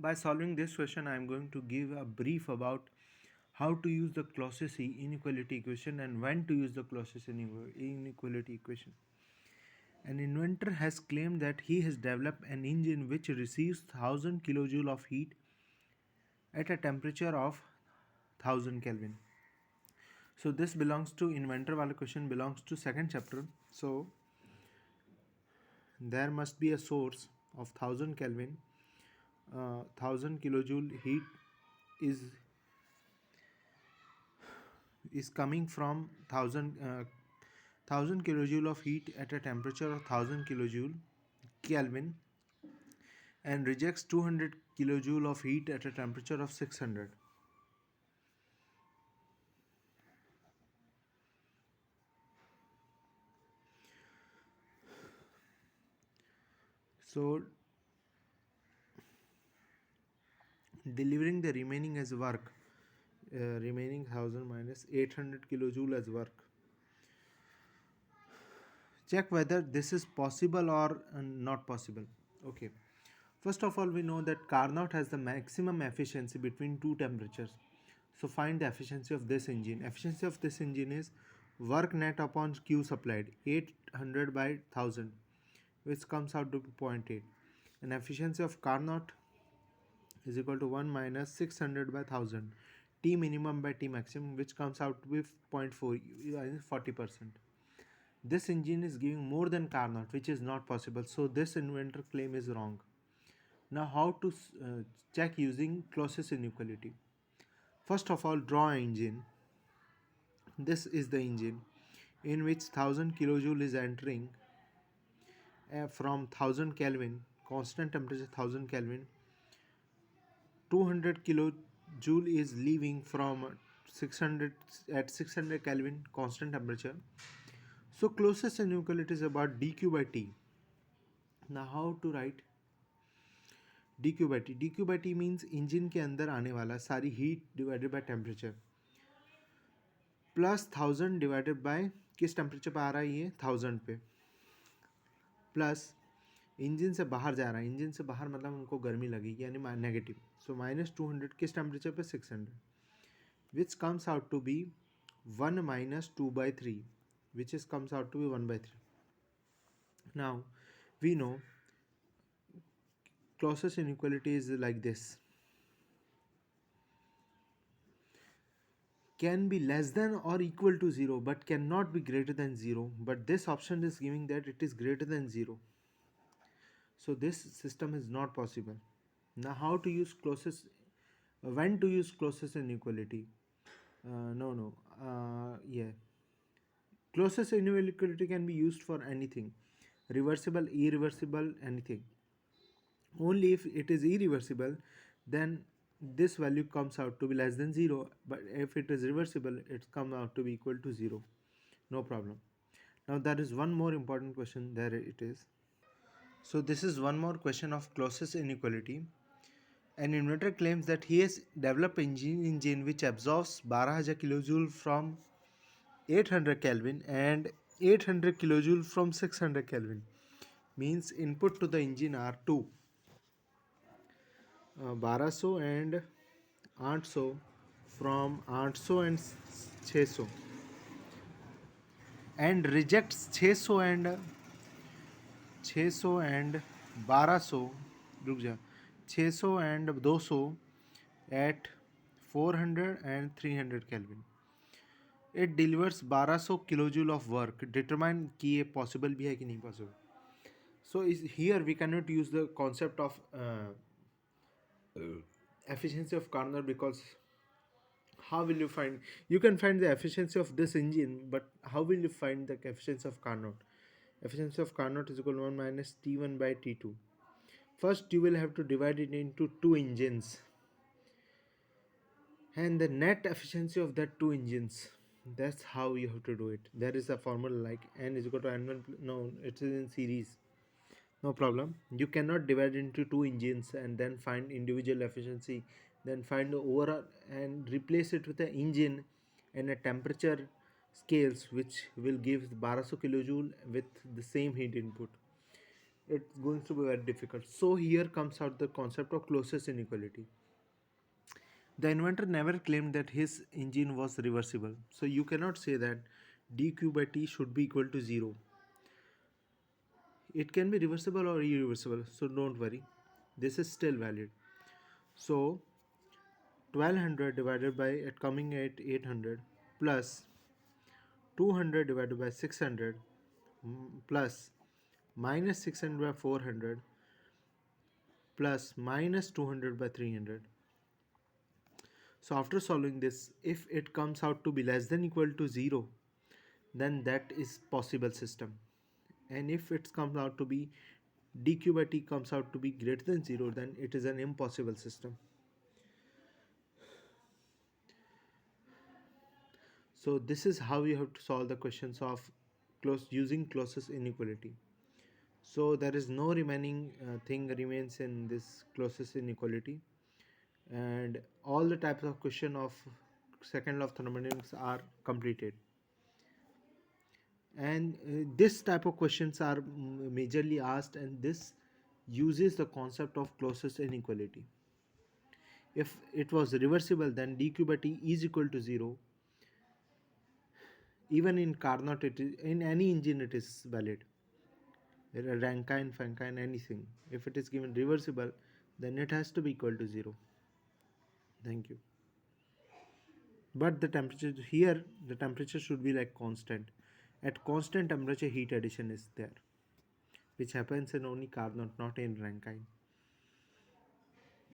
By solving this question, I am going to give a brief about how to use the clausius inequality equation and when to use the clausius inequality equation. An inventor has claimed that he has developed an engine which receives 1000 kilojoule of heat at a temperature of 1000 Kelvin. So this belongs to inventor wala question belongs to second chapter. So there must be a source of 1000 Kelvin. 1000 kilojoule heat is coming from 1000 kilojoule of heat at a temperature of 1000 kilojoule Kelvin and rejects 200 kilojoule of heat at a temperature of 600. So delivering the remaining as work, remaining 1000 minus 800 kilojoule as work. Check whether this is possible or not possible. Okay. First of all, we know that Carnot has the maximum efficiency between two temperatures. So find the efficiency of this engine. Efficiency of this engine is work net upon Q supplied 800 by 1000, which comes out to be 0.8. And efficiency of Carnot is equal to 1 minus 600 by 1000 T minimum by T maximum, which comes out to be 0.4, 40%. This engine is giving more than Carnot, which is not possible. So this inventor claim is wrong. Now how to check using clausius inequality. First of all, draw an engine. This is the engine in which 1000 kilojoule is entering from 1000 Kelvin, constant temperature 1000 Kelvin. 200 kilojoule is leaving from 600 at 600 Kelvin, constant temperature. So clausius inequality is about dq by t. Now how to write dq by t? dq by t means engine के अंदर आने वाला सारी heat divided by temperature plus 1000 divided by किस temperature पे आ रहा है ये 1000 पे प्लस इंजन से बाहर जा रहा है इंजन से बाहर मतलब उनको गर्मी लगेगी यानी नेगेटिव सो माइनस 200 किस टेम्परेचर पे 600 which comes out to be 1 minus 2 by 3 which is comes out to be 1 by 3. Now we know clausius inequality is like this: can be less than or equal to 0 but cannot be greater than 0, but this option is giving that it is greater than 0. So this system is not possible. Now how to use clausius, when to use clausius inequality? Yeah, clausius inequality can be used for anything, reversible, irreversible, anything. Only if it is irreversible, then this value comes out to be less than 0, but if it is reversible, it comes out to be equal to 0. No problem. Now there is one more important question. There it is. So this is one more question of clausius inequality. An inventor claims that he has developed an engine which absorbs 12,000 kilojoule from 800 Kelvin and 800 kilojoule from 600 Kelvin. Means input to the engine are 2, 1200 and 800 from 800 and 600 and rejects 600 and 1200 रुक जा 600 and 200 at 400 and 300 Kelvin. It delivers 1200 kilojoule of work. Determine कि ये possible भी है कि नहीं possible. So here we cannot use the concept of efficiency of Carnot, because how will you find, you can find the efficiency of this engine, but how will you find the efficiency of Carnot? Efficiency of Carnot is equal to 1 minus T1 by T2. First you will have to divide it into two engines and the net efficiency of that two engines. That's how you have to do it. There is a formula like n is equal to n1, no, it is in series. No problem. You cannot divide into two engines and then find individual efficiency, then find the overall and replace it with an engine and a temperature scales which will give 1200 kilojoule with the same heat input. it's going to be very difficult. So here comes out the concept of closest inequality. The inventor never claimed that his engine was reversible. So you cannot say that dq by t should be equal to 0. It can be reversible or irreversible, so don't worry. This is still valid. So 1200 divided by it coming at 800 plus 200 divided by 600 plus minus 600 by 400 plus minus 200 by 300. So after solving this, if it comes out to be less than equal to 0, then that is possible system. And if it comes out to be dq by t comes out to be greater than 0, then it is an impossible system. So this is how you have to solve the questions of using closest inequality. So there is no remaining thing remains in this closest inequality, and all the types of question of second law of thermodynamics are completed. And this type of questions are majorly asked, and this uses the concept of closest inequality. If it was reversible, then dq by t is equal to 0. Even in Carnot, it is in any engine it is valid. Rankine, Fankine, anything. If it is given reversible, then it has to be equal to 0. Thank you. But the temperature here, the temperature should be like constant. At constant temperature, heat addition is there, which happens in only Carnot, not in Rankine.